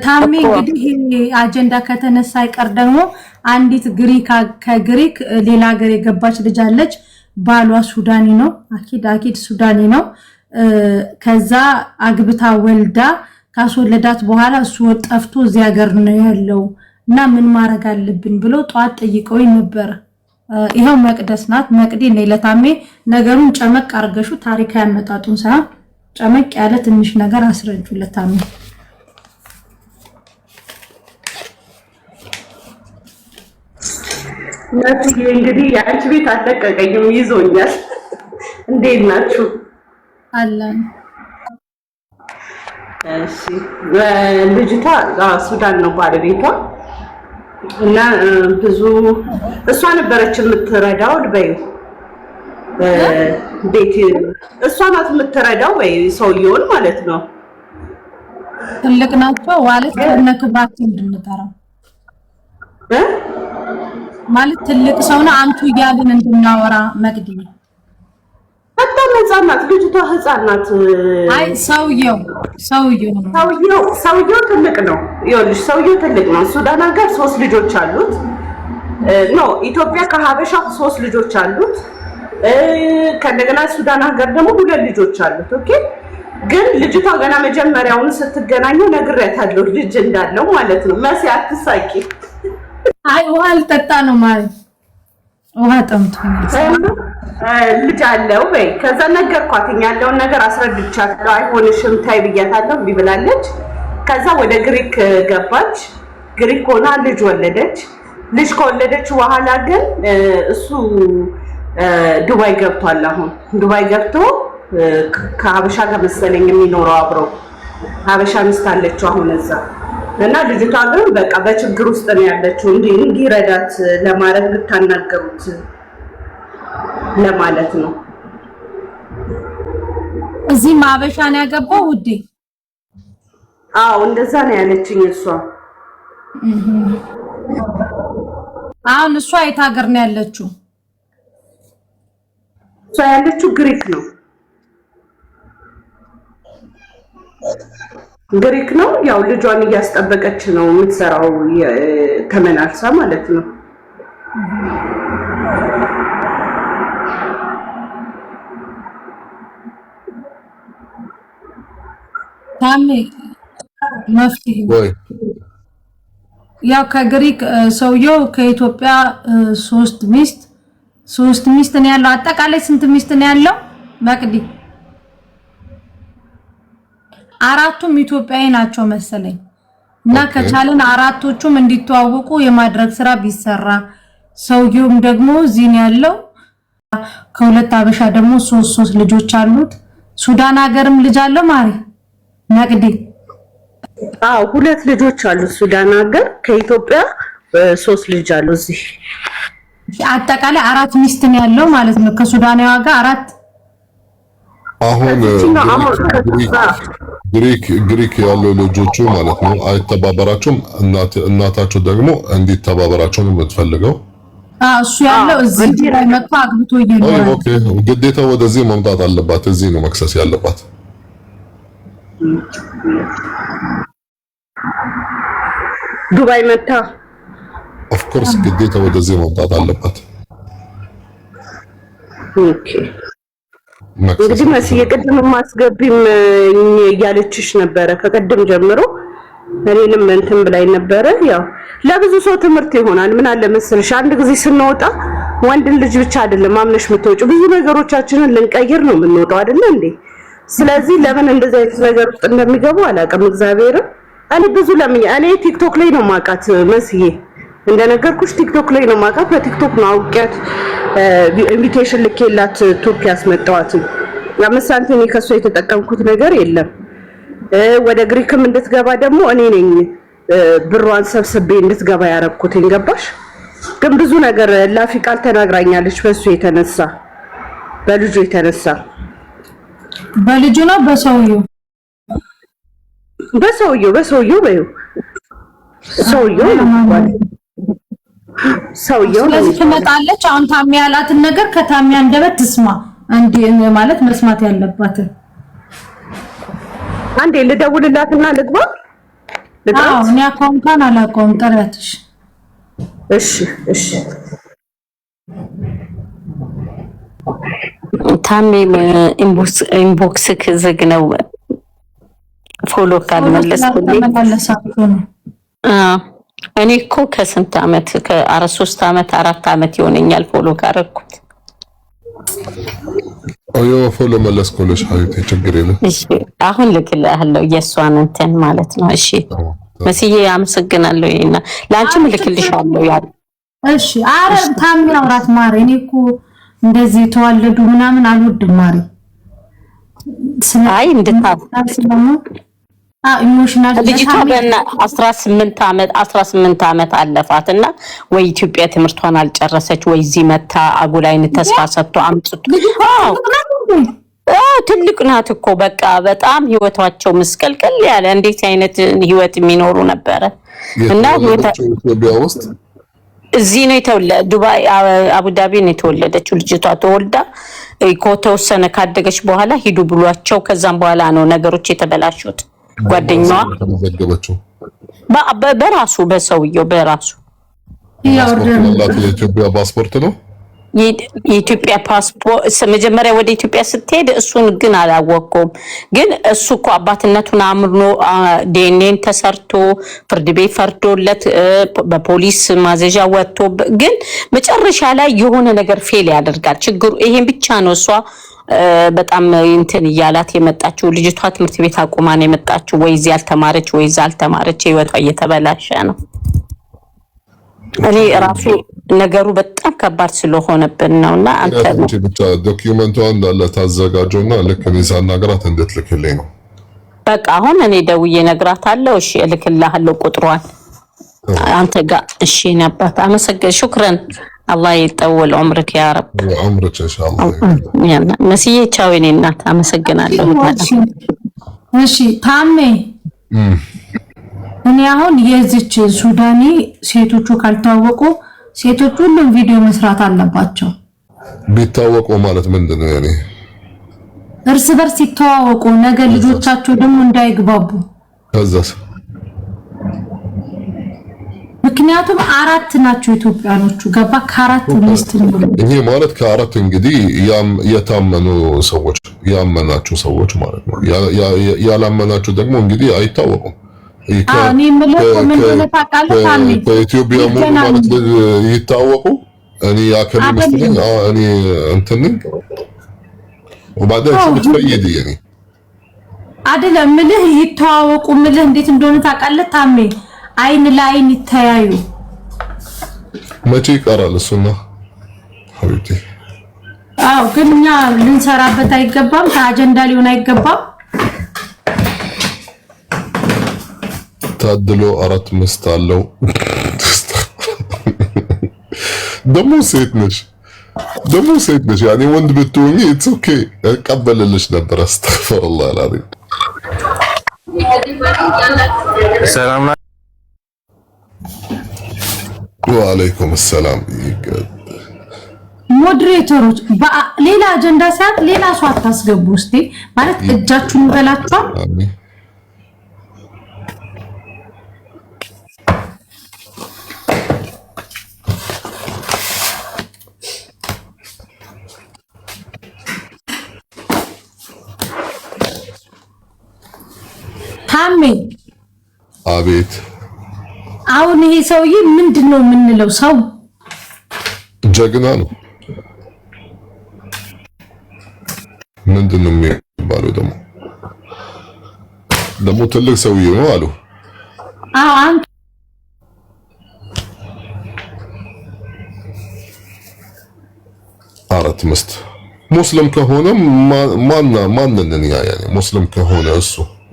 ታሚ እንግዲህ አጀንዳ ከተነሳ አይቀር ደግሞ አንዲት ከግሪክ ሌላ ሀገር የገባች ልጅ አለች። ባሏ ሱዳኒ ነው። አኪድ ሱዳኒ ነው። ከዛ አግብታ ወልዳ ካስወለዳት በኋላ እሱ ጠፍቶ እዚህ ሀገር ነው ያለው እና ምን ማድረግ አለብን ብሎ ጧት ጠይቀው ነበር። ይሄው መቅደስ ናት። መቅዲ ነው ለታሜ ነገሩን ጨመቅ አርገሹ ታሪክ ያመጣጡን ሳይሆን ጨመቅ ያለ ትንሽ ነገር አስረጁ ለታሜ። ነጥዬ እንግዲህ ያንቺ ቤት አለቀቀኝም ይዞኛል። እንዴት ናችሁ? አለን። እሺ ልጅቷ ሱዳን ነው ባለቤቷ እና ብዙ እሷ ነበረች የምትረዳው በይ ቤት እሷ ናት የምትረዳው በይ ሰውየውን ማለት ነው። ትልቅ ናቸው ማለት ከነክባቸው እንድንጠራ ማለት ትልቅ ሰው ነው አንቱ እያልን እንድናወራ መቅዲ በጣም ህፃናት ልጅቷ ህፃናት። አይ ሰውየው ትልቅ ነው። ይኸውልሽ ሰውየው ትልቅ ነው። ሱዳን ሀገር 3 ልጆች አሉት። ኖ ኢትዮጵያ ከሀበሻ 3 ልጆች አሉት። ከእንደገና ሱዳን ሀገር ደግሞ 2 ልጆች አሉት። ኦኬ ግን ልጅቷ ገና መጀመሪያውን ስትገናኙ ነግሬያታለሁ ልጅ እንዳለው ማለት ነው። መሲ አትሳቂ። አይ ውሃ ልጠጣ ነው ማለት ውሃ ጠምቶኛል። ልጅ አለው በይ ከዛ ነገርኳት ያለውን ነገር አስረድቻለሁ። አይሆንሽም ታይ ብያታለሁ እምቢ ብላለች። ከዛ ወደ ግሪክ ገባች። ግሪክ ሆና ልጅ ወለደች። ልጅ ከወለደች በኋላ ግን እሱ ዱባይ ገብቷል። አሁን ዱባይ ገብቶ ከሀበሻ ጋር መሰለኝ የሚኖረው አብረው ሀበሻ ሚስት አለችው አሁን እዛ እና ልጅቷ ግን በቃ በችግር ውስጥ ነው ያለችው። እንዲረዳት ለማድረግ ልታናገሩት ለማለት ነው። እዚህ ማበሻ ነው ያገባው ውዴ? አዎ እንደዛ ነው ያለችኝ እሷ። አሁን እሷ የት ሀገር ነው ያለችው? እሷ ያለችው ግሪክ ነው። ግሪክ ነው። ያው ልጇን እያስጠበቀች ነው የምትሰራው ተመላልሳ ማለት ነው። ታሜ መፍትሄ ያው ከግሪክ ሰውየው ከኢትዮጵያ 3 ሚስት ነው ያለው። አጠቃላይ ስንት ሚስት ነው ያለው መቅዲ? 4ቱም ኢትዮጵያዊ ናቸው መሰለኝ እና ከቻለን 4ቶቹም እንዲተዋወቁ የማድረግ ስራ ቢሰራ። ሰውየውም ደግሞ እዚህ ነው ያለው። ከሁለት አበሻ ደግሞ 3 ልጆች አሉት። ሱዳን ሀገርም ልጅ አለው ማሪ መቅዲ። አዎ 2 ልጆች አሉት ሱዳን ሀገር። ከኢትዮጵያ 3 ልጅ አሉ እዚህ። አጠቃላይ 4 ሚስት ነው ያለው ማለት ነው ከሱዳናዋ ጋር 4። አሁን ግሪክ ያለው ልጆቹ ማለት ነው አይተባበራቸውም። እናታቸው ደግሞ እንዲተባበራቸው ነው የምትፈልገው። እሱ ያለው እዚህ ላይ መጥቶ አግብቶ ይኖራል። ኦኬ ግዴታ ወደዚህ መምጣት አለባት። እዚህ ነው መክሰስ ያለባት። ዱባይ መጣ ኦፍ ኮርስ ግዴታ ወደዚህ መምጣት አለባት። ኦኬ እንግዲህ መስዬ ቅድም ማስገቢም እያለችሽ ነበረ ከቀደም ጀምሮ እኔንም እንትን ብላይ ነበረ። ያው ለብዙ ሰው ትምህርት ይሆናል። ምን አለ መሰልሽ አንድ ጊዜ ስንወጣ ወንድን ልጅ ብቻ አይደለም ማምነሽ የምትወጪው ብዙ ነገሮቻችንን ልንቀይር ነው የምንወጣው አይደል እንዴ? ስለዚህ ለምን እንደዚህ አይነት ነገር ውስጥ እንደሚገቡ አላውቅም። እግዚአብሔር እኔ ብዙ እኔ ቲክቶክ ላይ ነው ማውቃት መስዬ እንደነገርኩሽ ቲክቶክ ላይ ነው ማውቃት። በቲክቶክ ነው አውቂያት ኢንቪቴሽን ልኬላት ቱርክ ያስመጣዋት። 5 ሳንቲም ከሷ የተጠቀምኩት ነገር የለም። ወደ ግሪክም እንድትገባ ደግሞ እኔ ነኝ ብሯን ሰብስቤ እንድትገባ ያረኩትኝ። ገባሽ? ግን ብዙ ነገር ላፊ ቃል ተናግራኛለች በሱ የተነሳ በልጁ የተነሳ። በልጁ ነው በሰውየው በይው ሰውየው ስለዚህ ትመጣለች። አሁን ታሚ ያላትን ነገር ከታሚ አንደበት ትስማ። አንዴ ማለት መስማት ያለባት አንዴ ልደውልላትና ልግባ። ልጥራት? እኔ አካውንቷን አላውቀውም። ጥሪያትሽ። እሺ እሺ። ታሜም ኢንቦክስ ዝግ ነው። ፎሎ ካልመለስኩልኝ እኔ እኮ ከስንት ዓመት ከ3 ዓመት 4 ዓመት ይሆነኛል ፎሎ ካረኩት። አዮ ፎሎ መለስኩልሽ ሀይቴ ችግር የለም። እሺ አሁን ልክልሃለሁ የሷን እንትን ማለት ነው። እሺ መስዬ አመሰግናለሁ። እና ላንቺም ልክልሻለሁ ያለ እሺ። አረ ታሚ አውራት ማሪ። እኔ እኮ እንደዚህ ተዋለዱ ምናምን አልወድም ማሪ። አይ እንድታስለሙ ኢሞሽናል ልጅቷ በእና 18 ዓመት አለፋትና ወይ ኢትዮጵያ ትምህርቷን አልጨረሰች ወይ እዚህ መታ አጉል አይነት ተስፋ ሰጥቶ አምጥቶ ትልቅ ናት እኮ በቃ በጣም ህይወታቸው መስቀልቀል ያለ እንዴት አይነት ህይወት የሚኖሩ ነበረ። እና ኢትዮጵያ ውስጥ እዚህ ነው የተወለደ ዱባይ አቡዳቢ ነው የተወለደችው። ልጅቷ ተወልዳ ከተወሰነ ካደገች በኋላ ሂዱ ብሏቸው ከዛም በኋላ ነው ነገሮች የተበላሹት። ጓደኛዋ ተመዘገበችው በራሱ በሰውየው በራሱ የኢትዮጵያ ፓስፖርት ነው የኢትዮጵያ ፓስፖርት። መጀመሪያ ወደ ኢትዮጵያ ስትሄድ እሱን ግን አላወቀውም። ግን እሱ እኮ አባትነቱን አምኖ ዲኤንኤን ተሰርቶ ፍርድ ቤት ፈርዶለት በፖሊስ ማዘዣ ወጥቶ ግን መጨረሻ ላይ የሆነ ነገር ፌል ያደርጋል። ችግሩ ይሄን ብቻ ነው። እሷ በጣም እንትን እያላት የመጣችው ልጅቷ ትምህርት ቤት አቁማን የመጣችው ወይ እዚህ አልተማረች ወይ እዛ አልተማረች። ህይወቷ እየተበላሸ ነው። እኔ ራሱ ነገሩ በጣም ከባድ ስለሆነብን ነውና አንተ ብቻ ዶክመንቷን እንዳለ ታዘጋጀውና ልክ እኔ ሳናግራት እንድትልክልኝ ነው። በቃ አሁን እኔ ደውዬ እነግራታለሁ። እሺ እልክልሃለሁ ቁጥሯን አንተ ጋር። እሺ ነባት። አመሰግናለሁ። ሹክራን አላህ ይጠውል ዑምርክ ያ ረብ። ዑምርክ ኢንሻአላህ። ያና መስዬ ቻው የኔ እናት አመሰግናለሁ። እሺ ታሜ እኔ አሁን የዚች ሱዳኒ ሴቶቹ ካልታወቁ ሴቶቹ ሁሉም ቪዲዮ መስራት አለባቸው። ቢታወቁ ማለት ምንድነው? ያኔ እርስ በርስ ይተዋወቁ፣ ነገ ልጆቻቸው ደግሞ እንዳይግባቡ። ከዛስ ምክንያቱም 4 ናቸው ኢትዮጵያኖቹ ገባ ከ4 ሚስት ነው። ይሄ ማለት ከ4 እንግዲህ የታመኑ ሰዎች ያመናችሁ ሰዎች ማለት ነው። ያላመናችሁ ደግሞ እንግዲህ አይታወቁም። እኔ ምለው ምን ተታቃለህ ታሚ በኢትዮጵያ ሙሉ ማለት ይታወቁ። እኔ ያከለ መስለኝ እኔ እንትን ወባዳ ሲፈይድ يعني አይደለም ምልህ ይተዋወቁ ምልህ እንዴት እንደሆነ ታውቃለህ ታሜ? አይን ለአይን ይተያዩ። መቼ ይቀራል እሱና ሀቢብቲ? ግን እኛ ልንሰራበት አይገባም፣ ከአጀንዳ ሊሆን አይገባም። ታድሎ 4 ሚስት አለው። ደሞ ሴት ነሽ ያኔ ወንድ ብትሆኚ ኢትስ ኦኬ እቀበልልሽ ነበር። አስተግፍሩላህ አልዓዚም። ሰላም ወአለይኩም ሰላም። ሞዴሬተሮች ሌላ አጀንዳ ሳይሆን ሌላ ሰው አታስገቡ እስቲ ማለት እጃችሁን ይበላችኋል። ታሜ አቤት። አሁን ይሄ ሰውዬ ምንድነው የምንለው? ሰው ጀግና ነው። ምንድነው የሚባለው? ደግሞ ትልቅ ሰውዬ ነው አሉ። አንተ አራት ሚስት ሙስሊም ከሆነ ማንንን ያያኔ ሙስሊም ከሆነ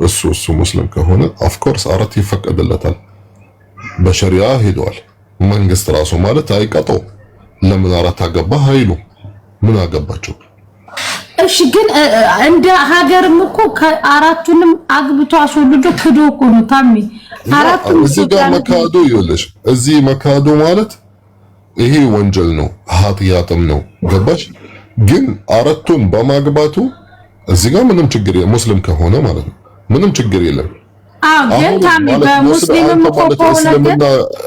እሱ ሙስሊም ከሆነ ኦፍ ኮርስ 4 ይፈቀድለታል። በሸሪዓ ሄዷል። መንግስት ራሱ ማለት አይቀጠው። ለምን 4 አገባህ አይሉ ምን አገባቸው? እሺ ግን እንደ ሀገርም እኮ ከ4ቱንም አግብቶ አስወልዶ ክዶ እኮ ነው ታሜ። 4ቱም እዚህ ጋር መካዶ ይኸውልሽ፣ እዚህ መካዶ ማለት ይሄ ወንጀል ነው፣ ኃጢአትም ነው። ገባሽ? ግን 4ቱን በማግባቱ እዚህ ጋር ምንም ችግር የለም። ሙስሊም ከሆነ ማለት ነው ምንም ችግር የለም። ግን ታሚ በሙስሊም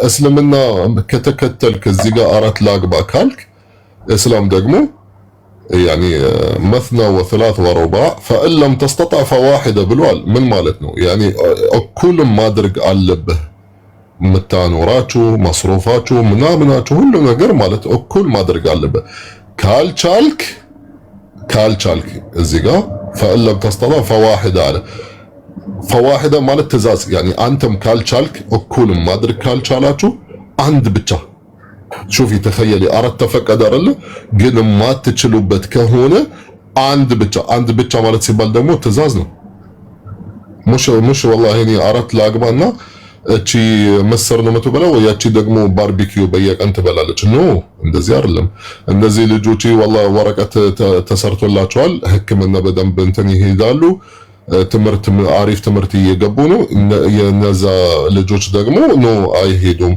እስልምና ከተከተልክ እዚህ ጋር 4 ላግባ ካልክ እስላም ደግሞ يعني مثنى وثلاث ورباع فإن لم تستطع فواحدة بالوال من مالتنا يعني كل ما درج علبه متانوراتو مصروفاتو منامناتو كل ነገር ማለት እኩል ማድረግ አለበት ካልቻልክ እዚህ ጋር فإن لم تستطع فواحدة على فواحدة ማለት ትእዛዝ يعني አንተም ካልቻልክ እኩል ማድረግ ካልቻላችሁ አንድ ብቻ شوفي تخيلي አራት ተፈቀደ አይደለ ግን ማትችሉበት ከሆነ አንድ ብቻ ማለት ሲባል ደግሞ ትእዛዝ ነው مش والله እኔ አራት ላግባና እቺ መስር ነው የምትበላው ያቺ ደግሞ ባርቢኪው በየቀን ትበላለች ኖ እንደዚህ አይደለም እንደዚህ ልጆች والله ወረቀት ተሰርቶላቸዋል ህክምና በደንብ እንትን ይሄዳሉ ትምህርት አሪፍ ትምህርት እየገቡ ነው የነዛ ልጆች ደግሞ ኖ አይሄዱም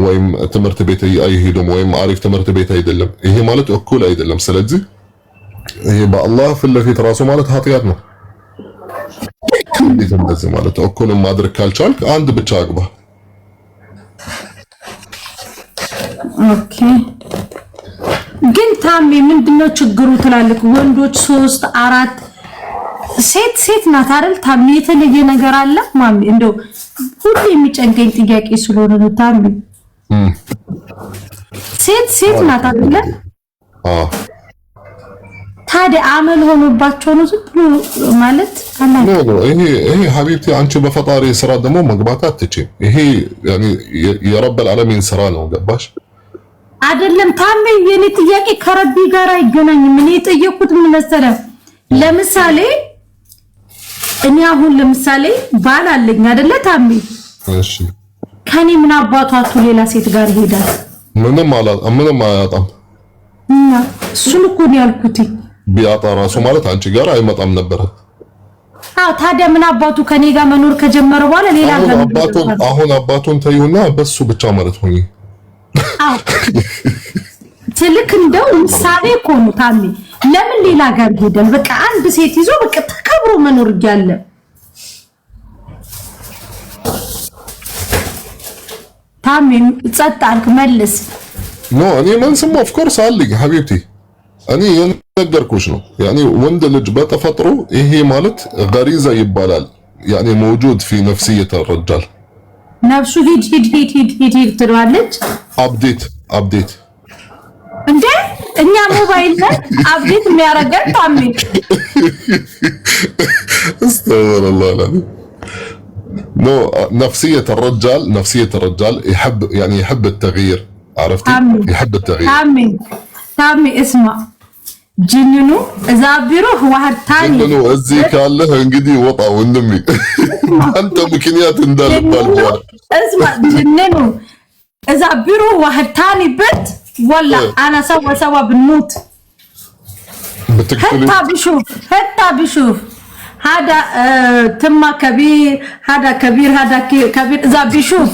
ወይም ትምህርት ቤት አይሄዱም ወይም አሪፍ ትምህርት ቤት አይደለም ይሄ ማለት እኩል አይደለም ስለዚህ ይሄ በአላህ ፍለፊት ራሱ ማለት ኃጢያት ነው እንዴት እንደዚህ ማለት እኩል ማድረግ ካልቻልክ አንድ ብቻ አግባ ኦኬ ግን ታሚ ምንድነው ችግሩ ትላልክ ወንዶች 3 4 ሴት ናት አይደል ታሚ የተለየ ነገር አለ ማሚ እንደው ሁሉ የሚጨንቀኝ ጥያቄ ስለሆነ ነው ታሚ ሴት ናት አይደል ታዲያ አመል ሆኖባቸው ነው ዝም ብሎ ማለት አላህ ይሄ ሀቢብቲ አንቺ በፈጣሪ ስራ ደግሞ መግባት አትችይም ይሄ يعني የረብ العالمين ስራ ነው ገባሽ አይደለም ታሚ የኔ ጥያቄ ከረቢ ጋር አይገናኝም እኔ የጠየቁት ምን መሰለህ ለምሳሌ እኔ አሁን ለምሳሌ ባል አለኝ አይደለ ታሚ እሺ ከኔ ምን አባቷቱ ሌላ ሴት ጋር ይሄዳል ምንም አያጣም እና እሱን እኮ ነው ያልኩት ቢያጣ ራሱ ማለት አንቺ ጋር አይመጣም ነበር ታዲያ ምን አባቱ ከኔ ጋር መኖር ከጀመረ በኋላ ሌላ ጋር አሁን አባቱን ተይውና በሱ ብቻ ማለት ሆኜ ትልክ እንደው ምሳሌ እኮ ነው ታሚ ለምን ሌላ ጋር ሄደን በቃ አንድ ሴት ይዞ በቃ ተከብሮ መኖር ያለ ታሚ ጸጣልክ መልስ ኖ እኔ መንስም ኦፍ ኮርስ አለኝ ሀቢብቲ እኔ የነገርኩሽ ነው يعني ወንድ ልጅ በተፈጥሮ ይሄ ማለት غريزة ይባላል يعني موجود في نفسية الرجال ነፍሱ ሂድ ትለዋለች አፕዴት እንዴ እኛ ሞባይል ላይ አፕዴት የሚያረጋግ ታሚ استغفر الله العظيم نو نفسية الرجال يحب التغيير عرفتي يحب التغيير ታሚ اسمع ጅንኑ እዛ ቢሮህ ዋህድ ታኒ ጅንኑ እዚህ ካለህ እንግዲህ ወጣ ወንድሜ አንተ ምክንያት እንዳልባል በኋላ اسمع ጅንኑ እዛ ቢሮህ ዋህድ ታኒ በት والله انا سوا بنموت حتى بشوف هذا تم كبير هذا كبير اذا بيشوف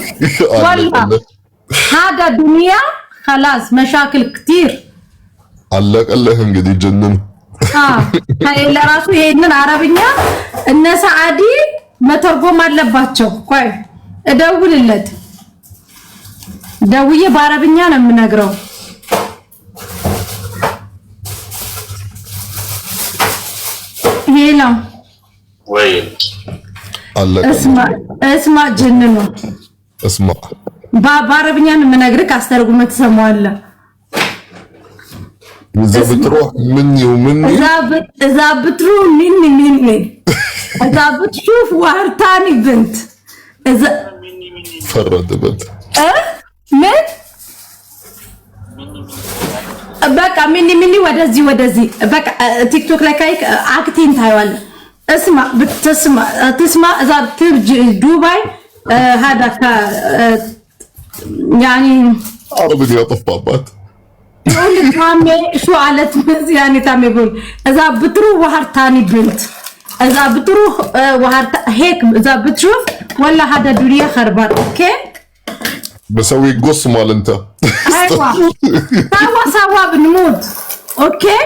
والله هذا دنيا خلاص مشاكل كتير አለቀለህ እንግዲህ ጀነን ሃይ ለራሱ ይሄንን አረብኛ እነ ሰዓዲ መተርጎም አለባቸው ቆይ እደውልለት ደውዬ በአረብኛ ነው የምነግረው ሄሎ ወይ አለቀ اسمع ጀነን اسمع በአረብኛ ነው የምነግርህ አስተርጉመህ ትሰማዋለህ إذا بتروح مني إذا بتروح مني إذا بتشوف وهرتاني بنت إذا فرد بنت من بقى مني ودزي بقى تيك توك لك عاكتين تايوان اسمع تسمع إذا بتجي دبي هذا يعني عربي يا طفابات يقول لك مامي شو قالت يعني تامي يقول اذا بتروح وهرتاني بنت اذا بتروح هيك اذا بتشوف ولا هذا دنيا خربان اوكي بسوي قص مال انت ايوه سوا بنموت اوكي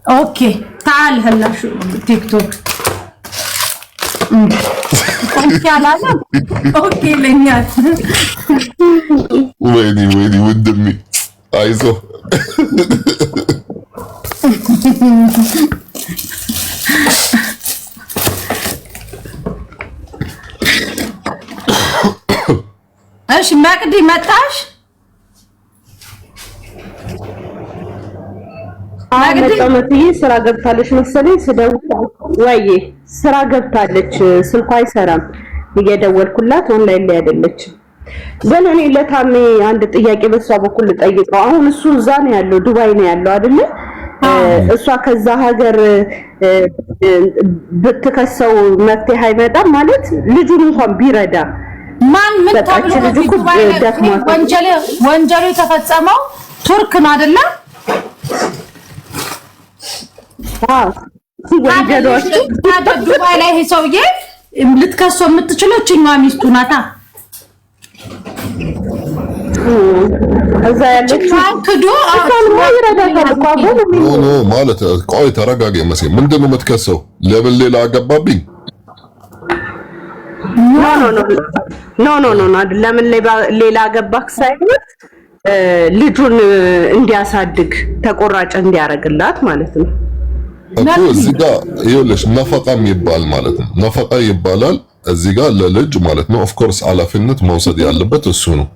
اوكي تعال هلا شو تيك توك انت على اوكي لنيات ويني ودمي عايزه ايش ماقدي متاش ማግኘት ስራ ገብታለች መሰለኝ ስደውል ወይ ስራ ገብታለች ስልኳ አይሰራም እየደወልኩላት ኦንላይን ላይ አይደለች ግን እኔ ለታሜ አንድ ጥያቄ በሷ በኩል ጠይቀው አሁን እሱ እዛ ነው ያለው ዱባይ ነው ያለው አይደል እሷ ከዛ ሀገር ብትከሰው መፍትሄ አይመጣም ማለት ልጁን እንኳን ቢረዳ ማን ምን ተብሎ ወንጀሉ የተፈጸመው ቱርክ ነው አይደል ዱባይ ላይ ሰውዬ ልትከሰው የምትችለው እችኛዋ ሚስቱ ናታ እዛ ያለችው ክዶ ኖ ማለት ቆይ ተረጋጋ መሰለኝ ምንድነው የምትከሰው ለምን ሌላ አገባብኝ ኖ ለምን ሌላ አገባክ ሳይሆን ልጁን እንዲያሳድግ ተቆራጭ እንዲያረግላት ማለት ነው እኮ እዚህ ጋር ይኸውልሽ ነፈቃም ይባል ማለት ነው ነፈቃ ይባላል እዚህ ጋር ለልጅ ማለት ነው ኦፍ ኮርስ ኃላፊነት መውሰድ ያለበት እሱ ነው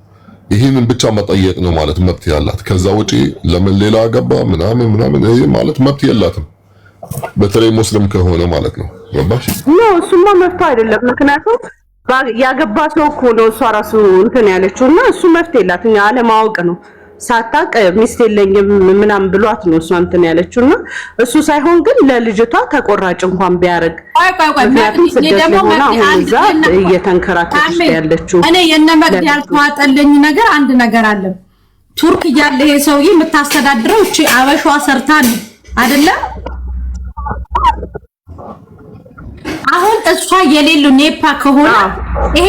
ይሄንን ብቻ መጠየቅ ነው ማለት መብት ያላት ከዛ ውጪ ለምን ሌላ አገባ ምናምን ይሄ ማለት መብት የላትም በተለይ ሙስሊም ከሆነ ማለት ነው ገባሽ ነው እሱማ መብት አይደለም ምክንያቱም ያገባ ሰው እኮ ነው እሷ ራሱ እንትን ያለችውና እሱ መብት የላትም አለማወቅ ነው ሳታቅ ሚስት የለኝም ምናምን ብሏት ነው እሷ እንትን ያለችውና እሱ ሳይሆን ግን ለልጅቷ ተቆራጭ እንኳን ቢያርግ እየተንከራተተች ያለችው እኔ የነመግድ ያልተዋጠልኝ ነገር አንድ ነገር አለ ቱርክ ያለ ይሄ ሰውዬ የምታስተዳድረው እቺ አበሻዋ ሰርታ ነው አይደለ አሁን እሷ የሌሉ ኔፓ ከሆነ ይሄ